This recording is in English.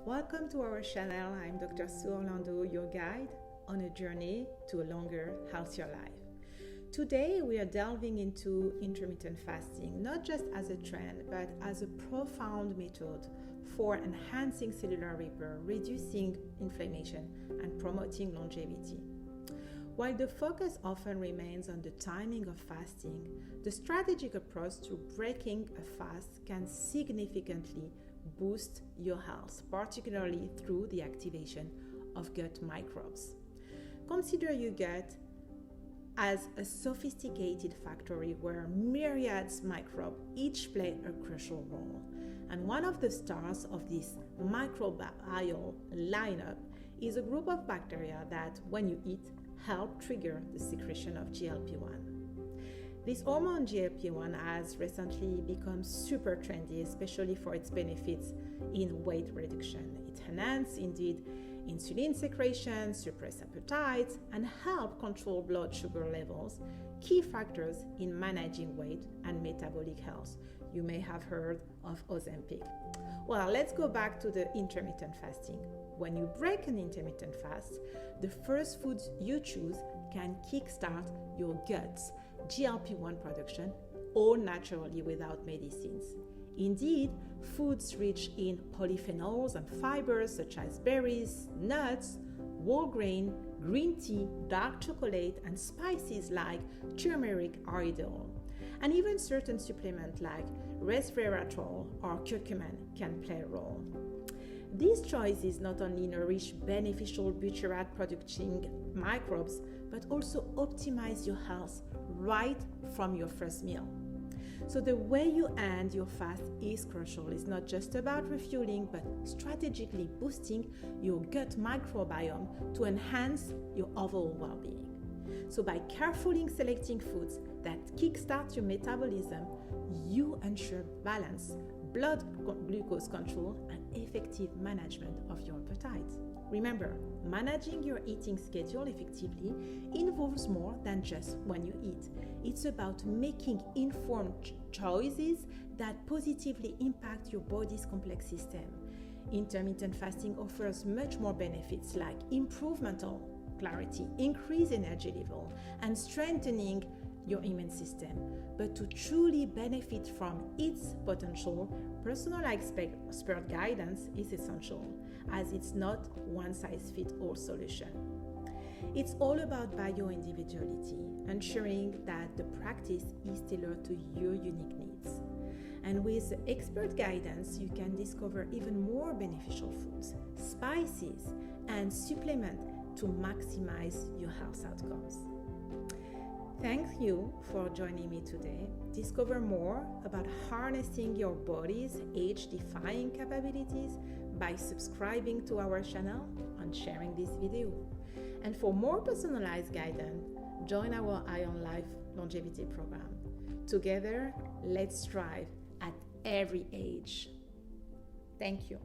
Welcome to our channel. I'm Dr. Sou Orlando, your guide on a journey to a longer, healthier life. Today we are delving into intermittent fasting, not just as a trend, but as a profound method for enhancing cellular repair, reducing inflammation, and promoting longevity. While the focus often remains on the timing of fasting, the strategic approach to breaking a fast can significantly boost your health, particularly through the activation of gut microbes. Consider your gut as a sophisticated factory where myriads microbes each play a crucial role. And one of the stars of this microbial lineup is a group of bacteria that, when you eat, help trigger the secretion of GLP-1. This hormone GLP-1 has recently become super trendy, especially for its benefits in weight reduction. It enhances, indeed, insulin secretion, suppress appetite, and help control blood sugar levels, key factors in managing weight and metabolic health. You may have heard of Ozempic. Well, let's go back to the intermittent fasting. When you break an intermittent fast, the first foods you choose can kickstart your gut's GLP-1 production, all naturally without medicines. Indeed, foods rich in polyphenols and fibers such as berries, nuts, whole grain, green tea, dark chocolate, and spices like turmeric are ideal. And even certain supplements like resveratrol or curcumin can play a role. These choices not only nourish beneficial butyrate producing microbes, but also optimize your health right from your first meal. So the way you end your fast is crucial. It's not just about refueling, but strategically boosting your gut microbiome to enhance your overall well-being. So by carefully selecting foods that kickstart your metabolism, you ensure balance, blood glucose control, and effective management of your appetite. Remember, managing your eating schedule effectively involves more than just when you eat. It's about making informed choices that positively impact your body's complex system. Intermittent fasting offers much more benefits like improved mental clarity, increased energy level, and strengthening your immune system. But to truly benefit from its potential, personalized expert guidance is essential, as it's not one-size-fits-all solution. It's all about bio-individuality, ensuring that the practice is tailored to your unique needs. And with expert guidance, you can discover even more beneficial foods, spices, and supplements to maximize your health outcomes. Thank you for joining me today. Discover more about harnessing your body's age-defying capabilities by subscribing to our channel and sharing this video. And for more personalized guidance, join our Eye on Life longevity program. Together, let's strive at every age. Thank you.